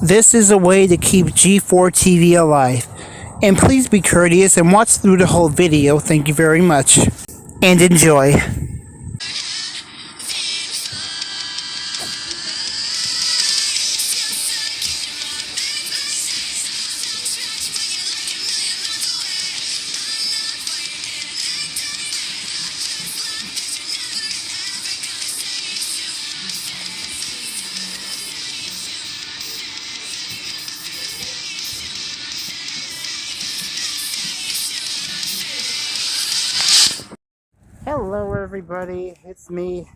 This is a way to keep G4 TV alive. And please be courteous and watch through the whole video. Thank you very much. And enjoy. Hello everybody, it's me.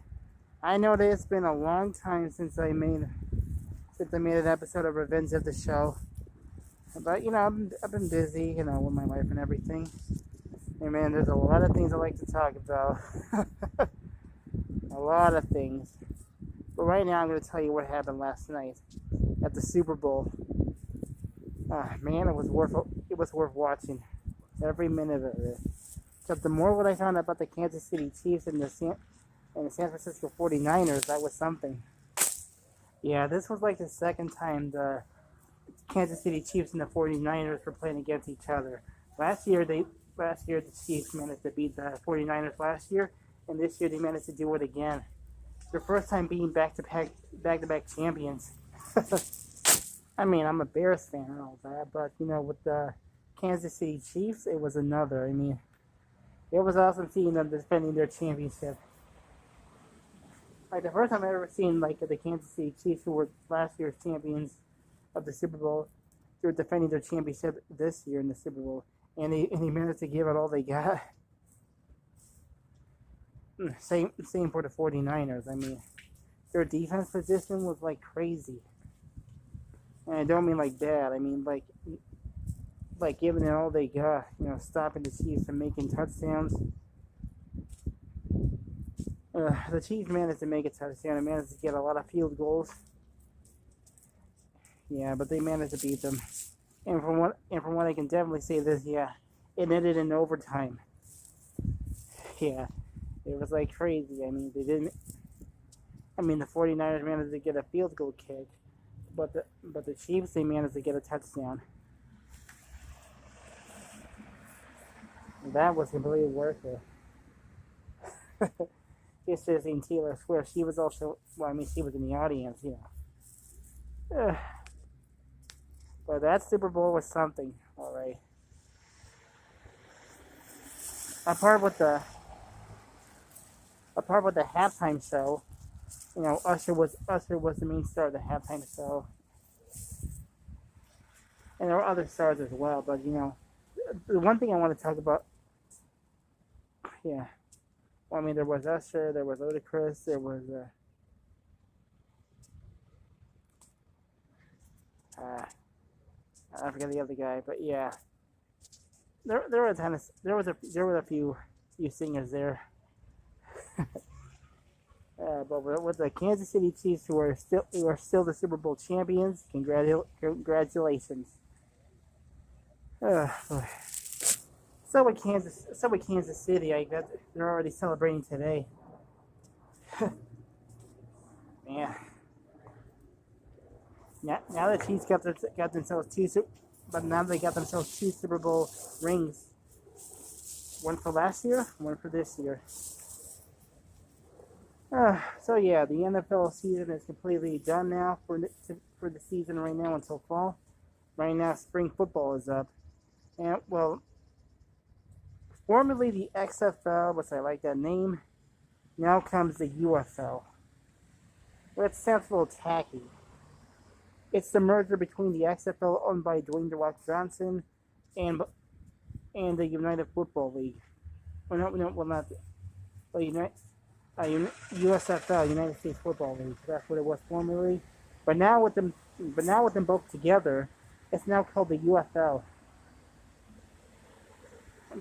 I know that it's been a long time since I made an episode of Revenge of the Show. But I've been busy, with my life and everything. And man, there's a lot of things I like to talk about. A lot of things. But right now I'm going to tell you what happened last night at the Super Bowl. Man, it was worth watching. Every minute of it. Except the more what I found out about the Kansas City Chiefs and the San Francisco 49ers, that was something. Yeah, this was like the second time the Kansas City Chiefs and the 49ers were playing against each other. Last year the Chiefs managed to beat the 49ers last year, and this year they managed to do it again. Their first time being back-to-back champions. I mean, I'm a Bears fan and all that, but with the Kansas City Chiefs, it was another. I mean, it was awesome seeing them defending their championship. Like the first time I ever seen the Kansas City Chiefs, who were last year's champions of the Super Bowl, they were defending their championship this year in the Super Bowl, and they managed to give it all they got. Same for the 49ers. I mean, their defense position was like crazy, and I don't mean like bad. I mean like giving it all they got, stopping the Chiefs and making touchdowns. The Chiefs managed to make a touchdown and managed to get a lot of field goals. Yeah, but they managed to beat them. And from what I can definitely say this, yeah, it ended in overtime. Yeah, it was like crazy. I mean, the 49ers managed to get a field goal kick, but the Chiefs, they managed to get a touchdown. That was completely worth it. Just to see Taylor Swift, she was also, she was in the audience, But that Super Bowl was something, alright. Apart with the halftime show, Usher was the main star of the halftime show. And there were other stars as well, but the one thing I want to talk about, there was Usher, there was Ludacris, there was I forget the other guy, but yeah, there were a few singers there. But with the Kansas City Chiefs, who are still the Super Bowl champions, congratulations. So with Kansas City, I bet they're already celebrating today. Man. Now the Chiefs got themselves two Super Bowl rings. One for last year, one for this year. So yeah, the NFL season is completely done now for the season right now until fall. Right now, spring football is up, and formerly the XFL, which I like that name. Now comes the UFL. Well, it sounds a little tacky. It's the merger between the XFL, owned by Dwayne "The Rock" Johnson, and the United Football League. USFL, United States Football League. That's what it was formerly. But now with them both together, it's now called the UFL.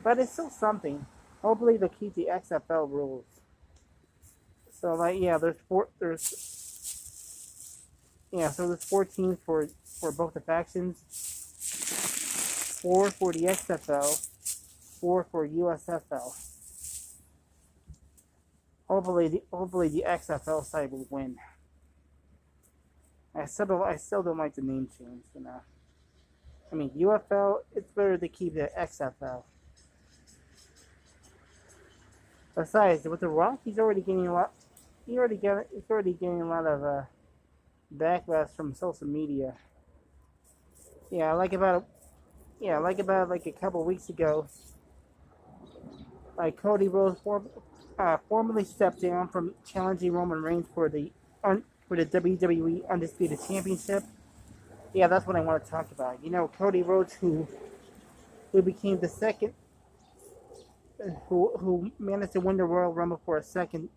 But it's still something. Hopefully they'll keep the XFL rules. So there's 4 teams for both the factions. 4 for the XFL, 4 for USFL. Hopefully the XFL side will win. I still don't like the name change, you know. I mean, UFL, it's better to keep it XFL. Besides, with The Rock, he's already getting a lot. He's already getting a lot of backlash from social media. Yeah, like a couple of weeks ago, like Cody Rhodes formally stepped down from challenging Roman Reigns for the WWE Undisputed Championship. Yeah, that's what I want to talk about. You know, Cody Rhodes, who became the second, who managed to win the Royal Rumble for a second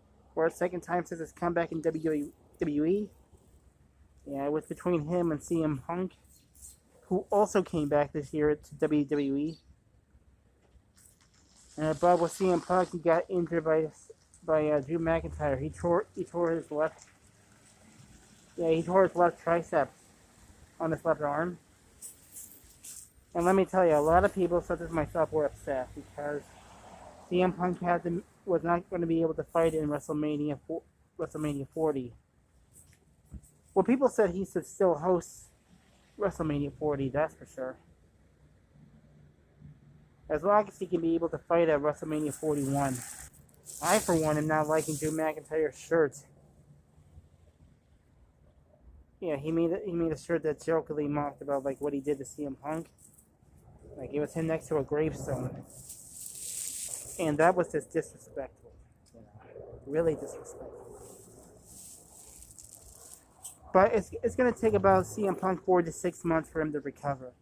time since his comeback in WWE. Yeah, it was between him and CM Punk, who also came back this year to WWE. But with CM Punk, he got injured by Drew McIntyre. He tore his left. Yeah, he tore his left tricep on his left arm. And let me tell you, a lot of people, such as myself, were upset because CM Punk was not going to be able to fight in WrestleMania 40. Well, people said he should still host WrestleMania 40, that's for sure. As long as he can be able to fight at WrestleMania 41. I, for one, am not liking Drew McIntyre's shirt. Yeah, he made a shirt that jokingly mocked about like what he did to CM Punk. Like it was him next to a gravestone, and that was just disrespectful. You know, really disrespectful. But it's gonna take about CM Punk 4 to 6 months for him to recover.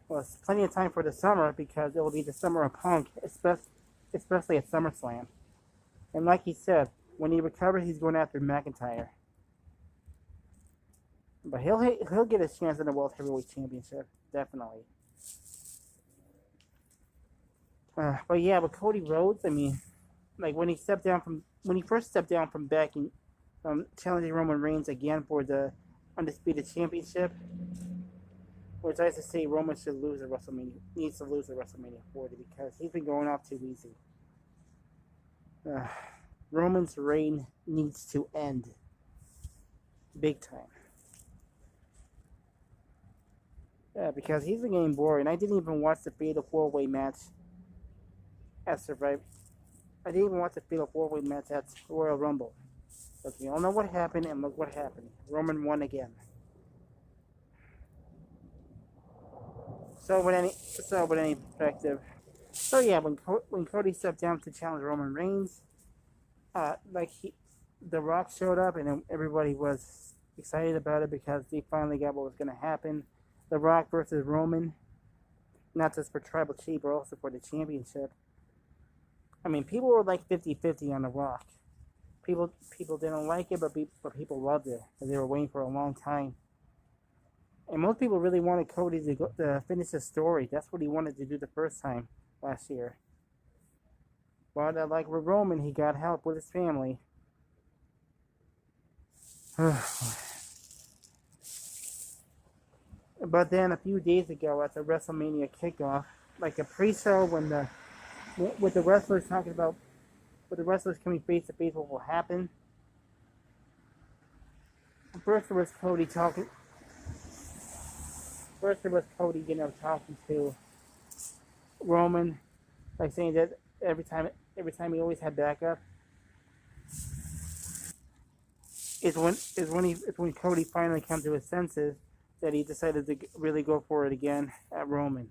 Well, it's plenty of time for the summer because it will be the summer of Punk, especially at SummerSlam. And like he said, when he recovers, he's going after McIntyre. But he'll get his chance in the World Heavyweight Championship, definitely. But yeah, with Cody Rhodes, I mean, like when he first stepped down from backing, challenging Roman Reigns again for the Undisputed Championship, which I used to say Roman needs to lose at WrestleMania 40 because he's been going off too easy. Roman's reign needs to end, big time. Yeah, because he's been getting boring. I didn't even watch the Fatal 4-Way match at Survivor. I didn't even watch the Fatal 4-Way match at Royal Rumble. But we all know what happened, and look what happened. Roman won again. So with any perspective, so yeah, when Cody stepped down to challenge Roman Reigns, The Rock showed up, and everybody was excited about it because they finally got what was going to happen. The Rock versus Roman, not just for Tribal Chief, but also for the championship. I mean, people were like 50-50 on The Rock. People didn't like it, but people loved it, because they were waiting for a long time. And most people really wanted Cody to finish his story. That's what he wanted to do the first time last year. But like with Roman, he got help with his family. But then a few days ago at the WrestleMania kickoff, like a pre-show with the wrestlers talking about, with the wrestlers coming face to face, what will happen. First there was Cody, talking to Roman, like saying that every time he always had backup. Is when Cody finally came to his senses that he decided to really go for it again at Roman.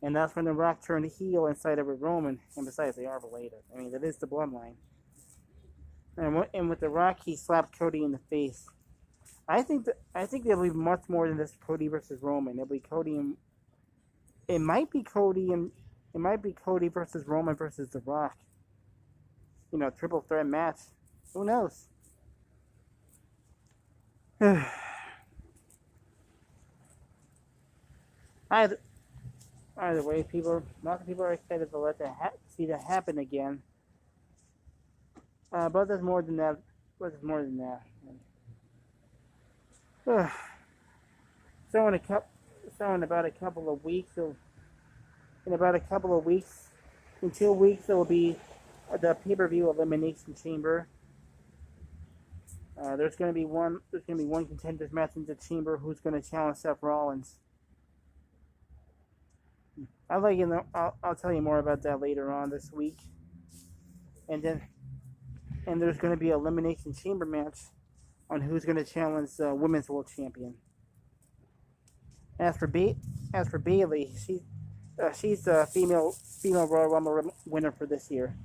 And that's when The Rock turned heel and sided with Roman. And besides, they are related. I mean, that is the bloodline. And with The Rock, he slapped Cody in the face. I think there'll be much more than this Cody versus Roman. It'll be Cody and it might be Cody versus Roman versus The Rock. You know, triple threat match. Who knows? Either way, lots of people are excited to see that happen again. But there's more than that. So in about a couple of weeks, in 2 weeks, there will be the pay-per-view Elimination Chamber. There's going to be one. There's going to be one contenders match in the chamber who's going to challenge Seth Rollins. I'll let you know. I'll tell you more about that later on this week. And there's going to be an elimination chamber match on who's going to challenge the women's world champion. As for Bayley, she's the female Royal Rumble winner for this year.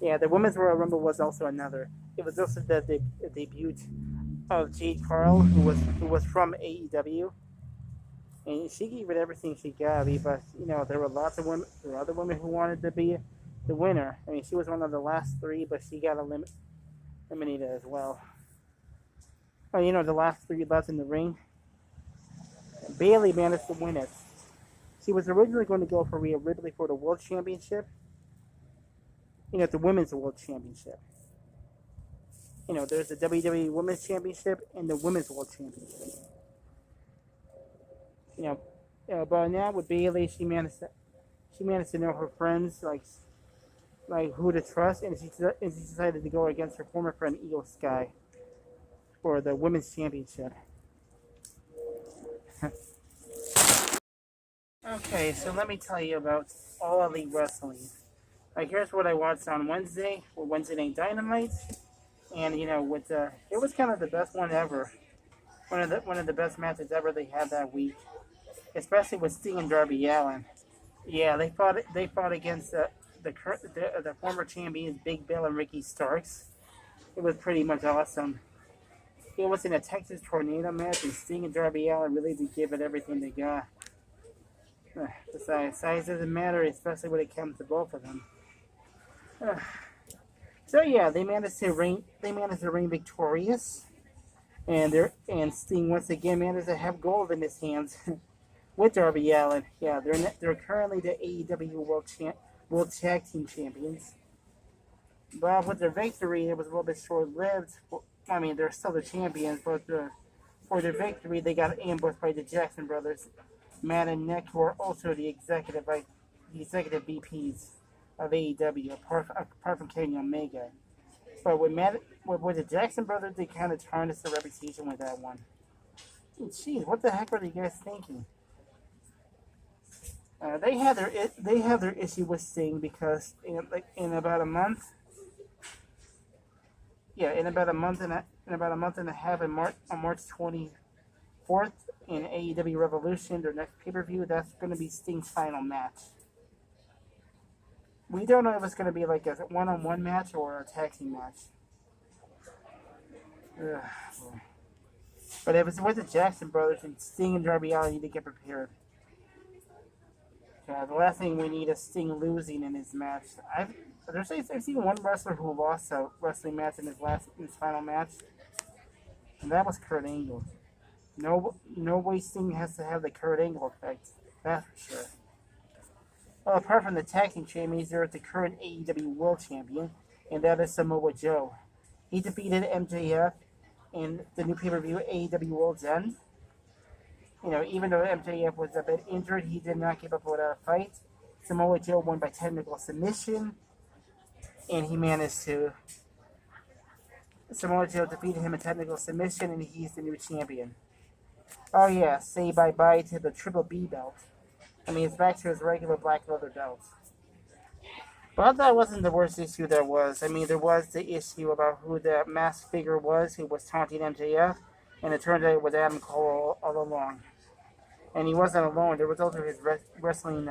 Yeah, the women's Royal Rumble was also another. It was also the debut of Jade Carl, who was from AEW, and she gave it everything she got. But there were lots of women. There were other women who wanted to be the winner. I mean, she was one of the last three, but she got eliminated as well. Oh, the last three left in the ring. Bayley managed to win it. She was originally going to go for Rhea Ripley for the World Championship. The Women's World Championship. There's the WWE Women's Championship and the Women's World Championship. But now with Bayley, she managed to know her friends, like who to trust, and she decided to go against her former friend Io Sky for the Women's Championship. Okay, so let me tell you about All Elite Wrestling. Here's what I watched on Wednesday, or Wednesday Night Dynamite, and it was kind of the best one ever. One of the best matches ever they had that week, especially with Sting and Darby Allin. Yeah, they fought against the former champions Big Bill and Ricky Starks. It was pretty much awesome. It was in a Texas Tornado match, and Sting and Darby Allin really did give it everything they got. Besides, size doesn't matter, especially when it comes to both of them. So yeah, they managed to reign victorious, and Sting once again managed to have gold in his hands with Darby Allin. Yeah, they're currently the AEW World Tag Team Champions. But with their victory, it was a little bit short-lived. I mean, they're still the champions, but for their victory, they got ambushed by the Jackson brothers, Matt and Nick, who are also the executive VPs of AEW, apart from Kenny Omega. But with the Jackson brothers, they kind of tarnished their reputation with that one. Jeez, what the heck are you guys thinking? They have their issue with Sting because in about a month and a half, on March 24th in AEW Revolution, their next pay-per-view, that's going to be Sting's final match. We don't know if it's going to be like a one-on-one match or a tag team match. But if it's with the Jackson brothers, and Sting and Darby Allin need to get prepared. The last thing we need is Sting losing in his match. I've seen one wrestler who lost a wrestling match in his final match, and that was Kurt Angle. No way Sting has to have the Kurt Angle effect. That's for sure. Well, apart from the tag team champions, there is the current AEW World Champion, and that is Samoa Joe. He defeated MJF in the new pay-per-view AEW World's End. Even though MJF was a bit injured, he did not give up without a fight. Samoa Joe won by technical submission, and Samoa Joe defeated him in technical submission, and he's the new champion. Oh yeah, say bye-bye to the Triple B belt. I mean, it's back to his regular black leather belt. But that wasn't the worst issue there was. I mean, there was the issue about who the masked figure was who was taunting MJF, and it turned out it was Adam Cole all along. And he wasn't alone. There was also his wrestling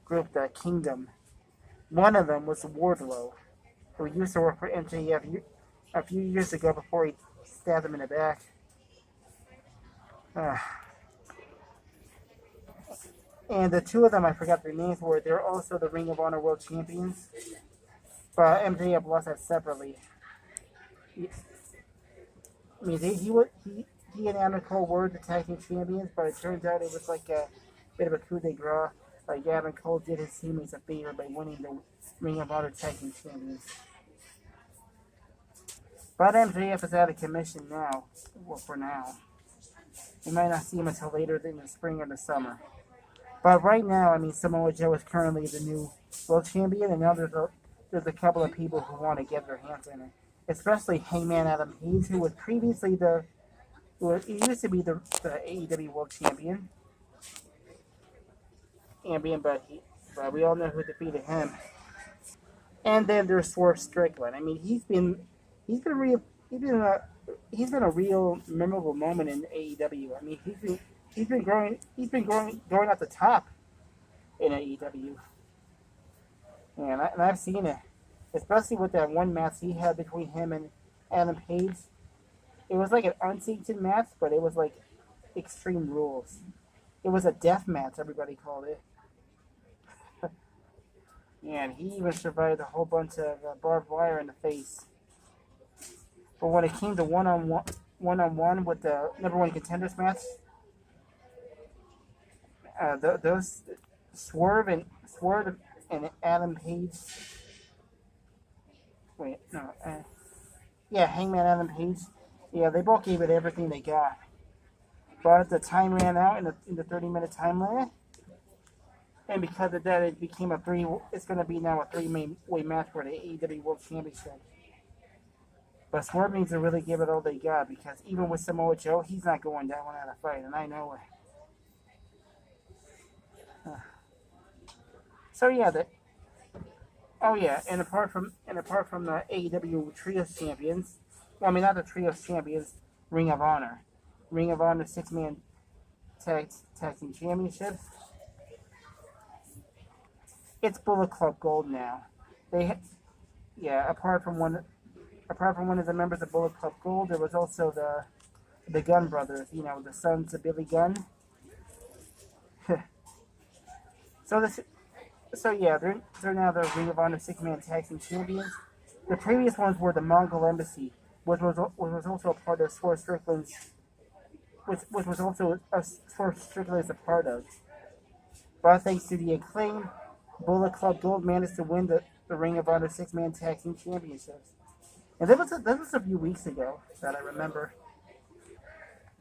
group, the Kingdom. One of them was Wardlow, who used to work for MJF a few years ago before he stabbed him in the back. And the two of them, I forgot their names, they're also the Ring of Honor World Champions. But MJF lost that separately. He and Adam Cole were the tag team champions, but it turns out it was like a bit of a coup de grace. Like Adam Cole did his teammates a favor by winning the Ring of Honor tag team champions. But MJF is out of commission now. Well, for now. We might not see him until later in the spring or the summer. But right now, I mean, Samoa Joe is currently the new world champion, and now there's a couple of people who want to get their hands in it, especially Hangman Adam Page, who was previously he used to be the AEW World Champion, but we all know who defeated him. And then there's Swerve Strickland. I mean, he's been real, he's been a real memorable moment in AEW. I mean, growing at the top in AEW, and I've seen it, especially with that one match he had between him and Adam Page. It was like an unsanctioned match, but it was like Extreme Rules. It was a death match, everybody called it. And he even survived a whole bunch of barbed wire in the face. But when it came to one-on-one with the number one contenders match, those Swerve and Adam Page. Wait, no, yeah, Hangman Adam Page. Yeah, they both gave it everything they got. But the time ran out in the 30-minute time limit, and because of that, it became It's going to be now a three-way match for the AEW World Championship. But Swerve needs to really give it all they got, because even with Samoa Joe, he's not going down without a fight, and I know it. So yeah, and apart from the AEW Trios champions, well, I mean not the Trios champions, Ring of Honor 6-man tag team championship. It's Bullet Club Gold now. Apart from one of the members of Bullet Club Gold, there was also the Gunn brothers. You know, the sons of Billy Gunn. So yeah, they're now the Ring of Honor 6-man tag team champions. The previous ones were the Mongol Embassy, which was also a part of Swerve Strickland's, which was also Swerve Strickland's a part of. But thanks to the Acclaim, Bullet Club Gold managed to win the Ring of Honor 6-man tag team championships. And that was a few weeks ago that I remember.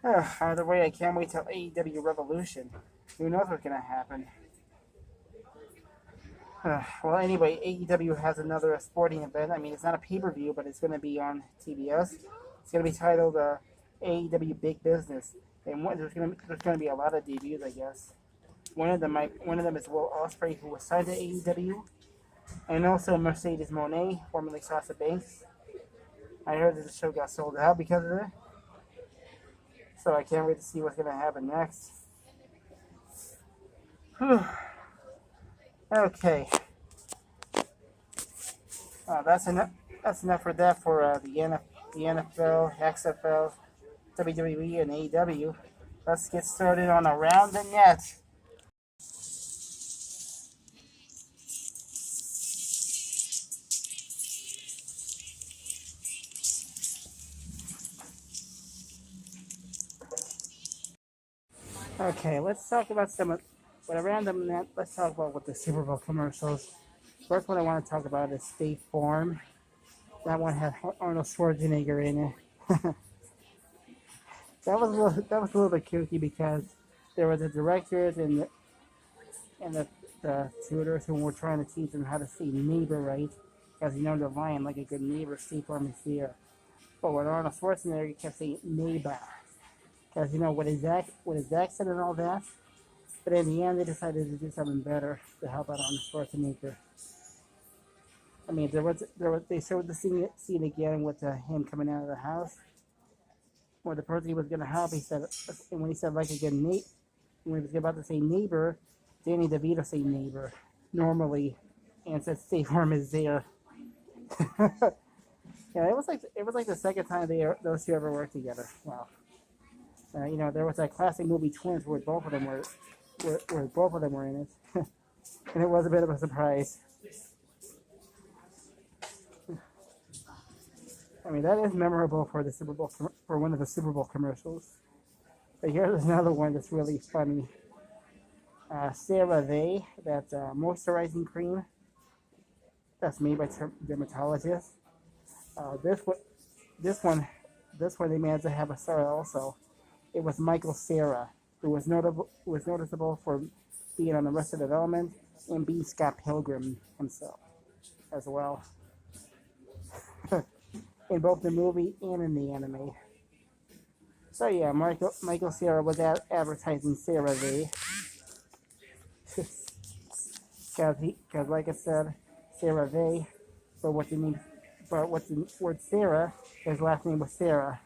Either way, I can't wait till AEW Revolution. Who knows what's gonna happen? Well, anyway, AEW has another sporting event. I mean, it's not a pay-per-view, but it's going to be on TBS. It's going to be titled AEW Big Business, and there's going to be a lot of debuts, I guess. One of them is Will Ospreay, who was signed to AEW, and also Mercedes Moné, formerly Sasha Banks. I heard that the show got sold out because of it, so I can't wait to see what's going to happen next. Okay. That's enough. That's enough for that for the NFL, XFL, WWE, and AEW. Let's get started on Around the Net. Okay, let's talk about Around the Net. Let's talk about what the Super Bowl commercials. First one I want to talk about is State Farm. That one had Arnold Schwarzenegger in it. that was a little bit kooky because there were the directors and the tutors who were trying to teach them how to say neighbor right, because you know they're lying like a good neighbor. State Farm is here. But when Arnold Schwarzenegger kept saying neighbor, because you know with his accent and all that. But in the end, they decided to do something better to help out Arnold Schwarzenegger. I mean, they showed the scene again with him coming out of the house, where the person he was going to help, and when he said like again, when he was about to say neighbor, Danny DeVito said neighbor normally, and said State Farm is there. Yeah, it was like the second time those two ever worked together. Wow. You know, there was that classic movie Twins where both of them were in it, and it was a bit of a surprise. I mean, that is memorable for the Super Bowl for one of the Super Bowl commercials. But here's another one that's really funny. CeraVe, that moisturizing cream that's made by dermatologists. This one, they managed to have a star also. It was Michael Cera, who was noticeable for being on Arrested Development and being Scott Pilgrim himself as well. in both the movie and in the anime. So yeah, Michael Cera was advertising CeraVe. Because like I said, CeraVe, but what's the word Sarah, his last name was Sarah.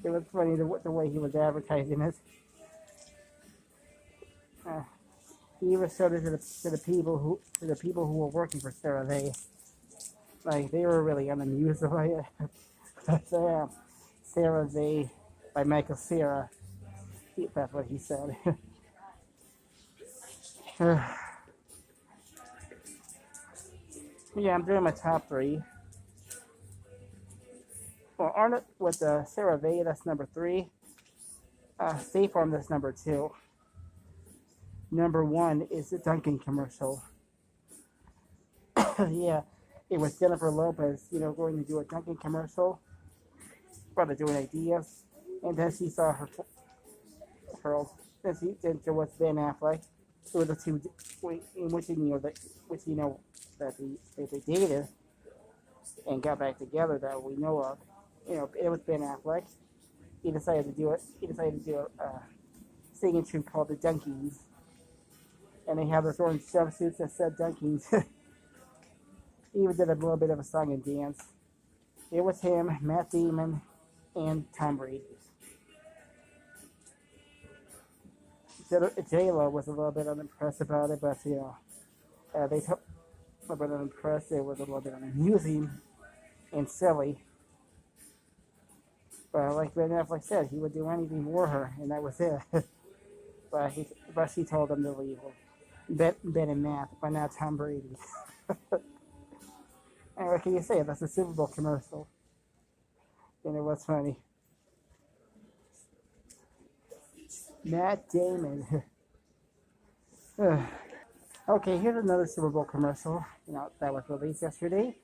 It was funny the way he was advertising it. Uh, he even showed it to the people who were working for CeraVe. Like they were really unamused by it. CeraVe by Michael Cera. That's what he said. Yeah, I'm doing my top three. Well, Arnold with CeraVe, that's number three. State Farm, that's number two. Number one is the Dunkin' commercial. Yeah, it was Jennifer Lopez, going to do a Dunkin' commercial, about to do an ideas, and then she saw her then there was Ben Affleck. So the two, in which that they dated and got back together that we know of. It was Ben Affleck. He decided to do it. He decided to do a singing troupe called the Dunkies, and they have their orange jumpsuits that said Dunkies. He even did a little bit of a song and dance. It was him, Matt Damon, and Tom Brady. J-Lo was a little bit unimpressed about it, but they took a little bit unimpressed. It was a little bit amusing and silly. But like Ben Affleck said, he would do anything for her, and that was it. but she told him to leave. Ben and Matt, but not Tom Brady. And what can you say? That's a Super Bowl commercial. And it was funny. Matt Damon. Okay, here's another Super Bowl commercial. That was released yesterday.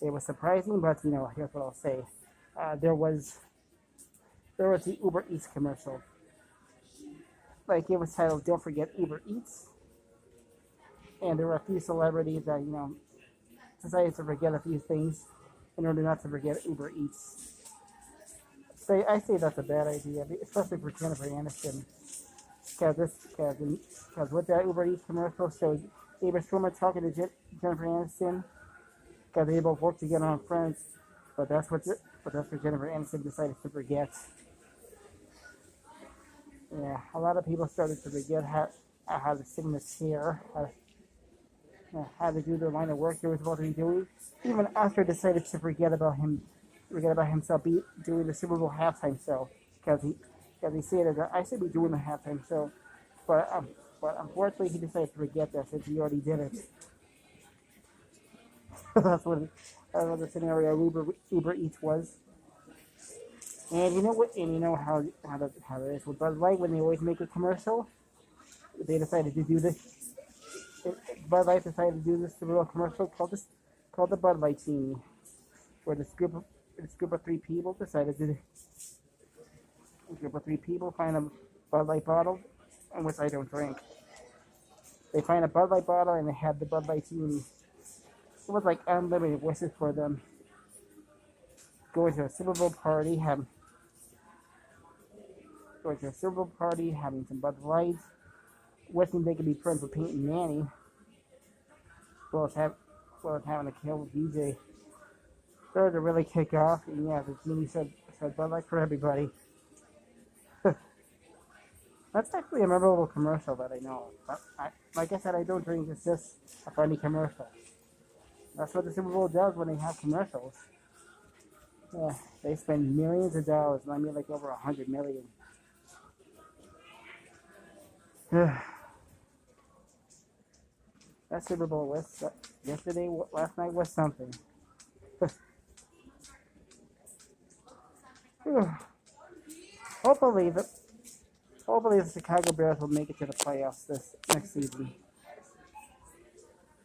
It was surprising, but here's what I'll say. There was the Uber Eats commercial. Like it was titled "Don't Forget Uber Eats," and there were a few celebrities that decided to forget a few things in order not to forget Uber Eats. So I say that's a bad idea, especially for Jennifer Aniston. Because with that Uber Eats commercial showed Amy Schumer talking to Jennifer Aniston, because they both work together on Friends, but that's what Jennifer Aniston decided to forget. Yeah, a lot of people started to forget how to sing the chair, how to do the line of work they were supposed to be doing. Even Oscar decided to forget about himself doing the Super Bowl halftime show, because he said that I should be doing the halftime show, but unfortunately he decided to forget that since he already did it. That's what the scenario Uber Eats was. And you know what? And you know how it is with Bud Light when they always make a commercial. They decided to do this. Bud Light decided to do this Super Bowl commercial called the Bud Light Genie, where this group of three people decided to. A group of three people find a Bud Light bottle, in which I don't drink. They find a Bud Light bottle and they had the Bud Light Genie. It was like unlimited wishes for them. Going to a Super Bowl party, having some Bud Lights, wishing they could be friends with Peyton Manning, as well as having a kill with DJ. Started to really kick off, and yeah, the genie said Bud Light for everybody. That's actually a memorable commercial that I know. But like I said, I don't drink. It's just a funny commercial. That's what the Super Bowl does when they have commercials. Yeah, they spend millions of dollars, and I mean like over 100 million. That Super Bowl last night was something. Hopefully the Chicago Bears will make it to the playoffs this next season.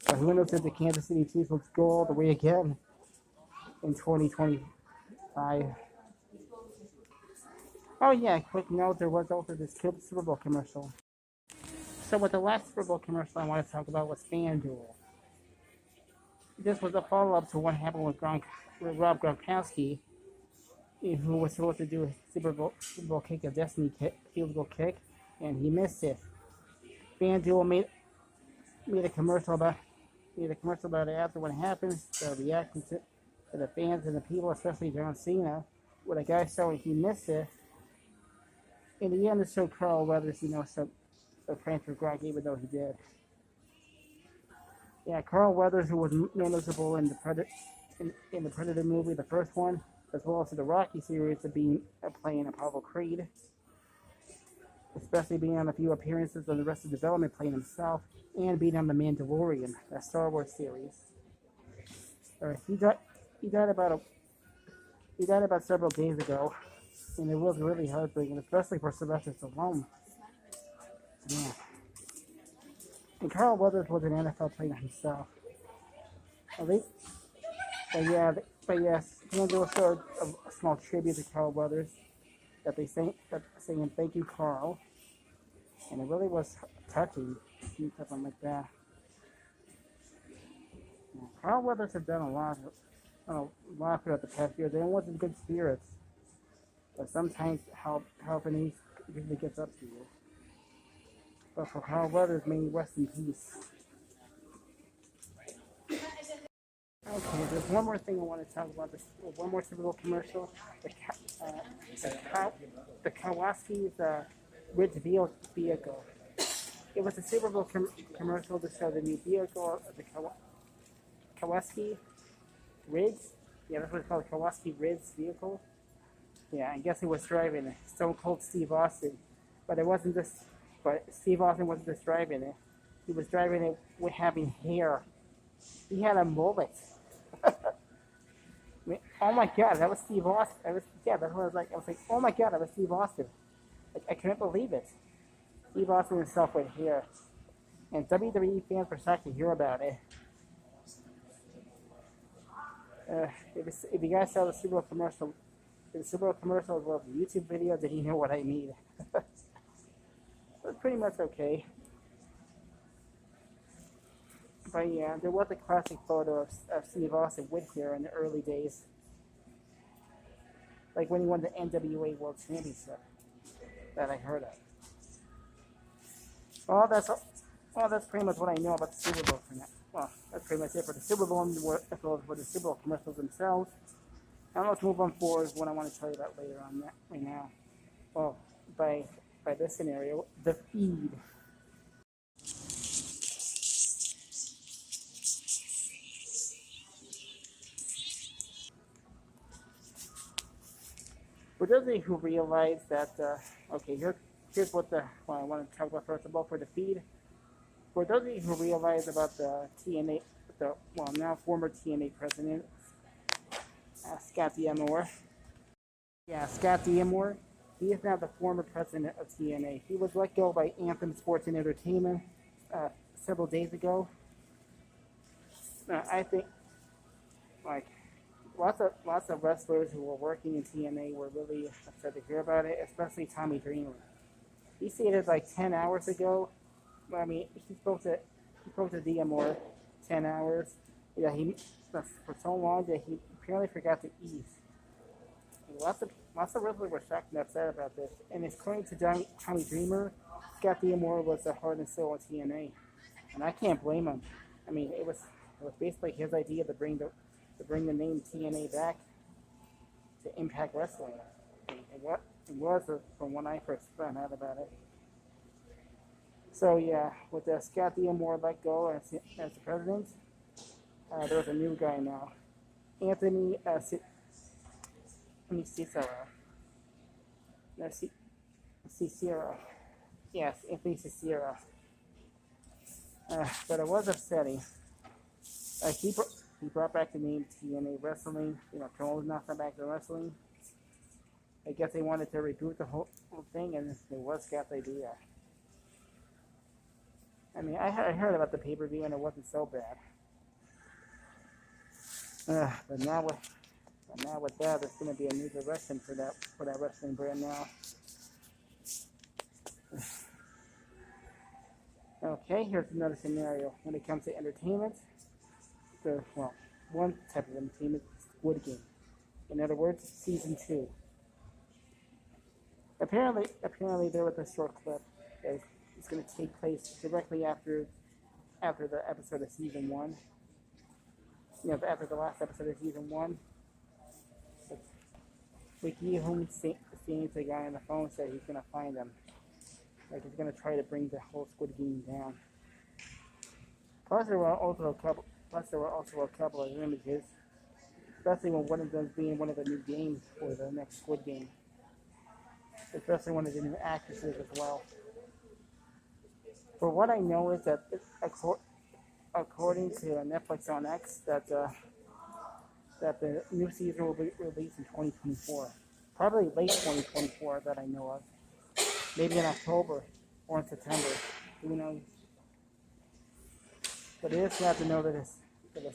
But who knows if the Kansas City Chiefs will go all the way again in 2025. Oh yeah, quick note, there was also this Super Bowl commercial. So with the last Super Bowl commercial I want to talk about was FanDuel. this was a follow-up to what happened with Rob Gronkowski, who was supposed to do a Super Bowl kick, a destiny kick, field goal kick, and he missed it. FanDuel made a commercial about it after what happened. The reaction to the fans and the people, especially John Cena, with a guy showing he missed it. In the end, it showed Carl Weathers, so prank for Gronk, even though he did. Yeah, Carl Weathers, who was noticeable in the Predator movie, the first one, as well as the Rocky series, of being playing Apollo Creed, especially being on a few appearances of the Arrested Development playing himself, and being on The Mandalorian, that Star Wars series. He died about several days ago, and it was really heartbreaking, especially for Sylvester Stallone. Yeah. And Carl Weathers was an NFL player himself. But yes, FanDuel showed a small tribute to Carl Weathers that they saying thank you, Carl, and it really was touching, something like that. Yeah, Carl Weathers had done a lot throughout the past year. They was in good spirits, but sometimes helping usually gets up to you. But for Carl Weathers, may he rest in peace. Okay, there's one more thing I want to talk about. One more Super Bowl commercial. The Kawasaki Ridge vehicle. It was a Super Bowl commercial to show the new vehicle, the Kawasaki Ridge. Yeah, that's what it's called, Kawasaki Ridge vehicle. Yeah, I guess he was driving it. Stone Cold Steve Austin. But it wasn't just. But Steve Austin wasn't just driving it. He was driving it with having hair. He had a mullet. I mean, oh my God, that was Steve Austin. That's what I was like. I was like, oh my God, that was Steve Austin. Like, I couldn't believe it. Steve Austin himself with hair. And WWE fans were shocked to hear about it. If you guys saw the Super Bowl commercial, as well as the YouTube video, then you know what I mean. It was pretty much okay. But yeah, there was a classic photo of Steve Austin with hair in the early days. Like when he won the NWA World Championship that I heard of. Well, that's pretty much what I know about the Super Bowl for now. Well, that's pretty much it for the Super Bowl, as well as for the Super Bowl commercials themselves. Now let's move on forward with what I want to tell you about later on right now. Well, by this scenario, the feed. For those of you who realize that, okay, here's what I want to talk about first of all for the feed. For those of you who realize about the TNA, now former TNA president, Scott D'Amore. Yeah, Scott D'Amore. He is now the former president of TNA. He was let go by Anthem Sports and Entertainment several days ago. I think, like, lots of wrestlers who were working in TNA were really upset to hear about it, especially Tommy Dreamer. He stated like 10 hours ago. I mean, he spoke to D'Amore 10 hours. Yeah, for so long that he apparently forgot to eat. And lots of wrestlers were shocked and upset about this. And according to Tommy Dreamer, Scott D'Amore was the heart and soul of TNA, and I can't blame him. I mean, it was basically his idea to bring the name TNA back to Impact Wrestling. It was from when I first found out about it. So yeah, with Scott D'Amore let go as the president, there's a new guy now, Anthony Cicero. No, Cicero. Yes, Anthony Cicero. But it was upsetting. He brought back the name TNA Wrestling, promoting nothing back to wrestling. I guess they wanted to reboot the whole thing, and it was Scott's idea. I mean, I heard about the pay-per-view, and it wasn't so bad. But now with that, there's going to be a new direction for that wrestling brand now. Okay, here's another scenario. When it comes to entertainment, one type of entertainment, Squid Game. In other words, season 2. Apparently, there was a short clip that is going to take place directly after the episode of season 1. After the last episode of season 1. Wiki Home seeing the guy on the phone said he's going to find them. Like he's going to try to bring the whole Squid Game down. Plus, there were also a couple of images, especially when one of them being one of the new games for the next Squid Game. Especially one of the new actresses as well. For what I know is that according to Netflix on X, that the new season will be released in 2024. Probably late 2024 that I know of. Maybe in October or in September. Who knows? But it is sad to know that it's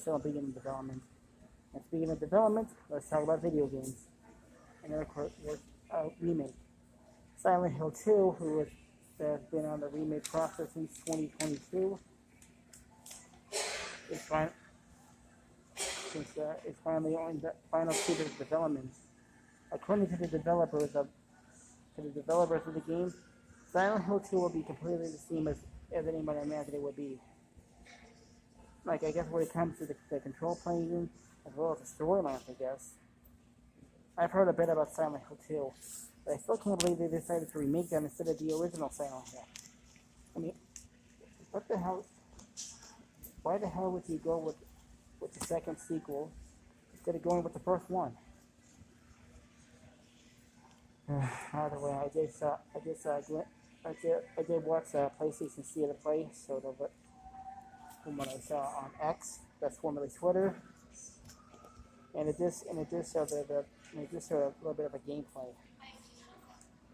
still beginning development. And speaking of development, let's talk about video games. And then of course, remake. Silent Hill 2, has been on the remake process since 2022. It's finally on the final stage of development. According to the developers of the game, Silent Hill 2 will be completely the same as anybody imagined it would be. Like, I guess when it comes to the control plane, as well as the storylines, I guess. I've heard a bit about Silent Hill 2, but I still can't believe they decided to remake them instead of the original Silent Hill. I mean, what the hell? Why the hell would you go with the second sequel instead of going with the first one? Either way, I did watch PlayStation State of Play, sort of from what I saw on X, that's formerly Twitter, and it just showed a little bit of a gameplay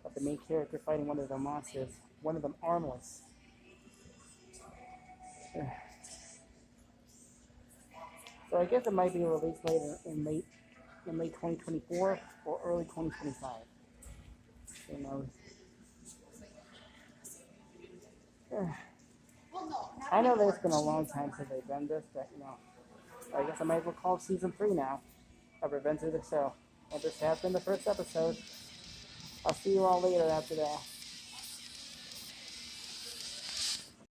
of the main character fighting one of the monsters, one of them armless. So I guess it might be released later in late 2024 or early 2025. Who knows? I know that it's been a long time since they've done this, but I guess I might as well call it season 3 now of Revenge of the Show. And this has been the first episode. I'll see you all later after that.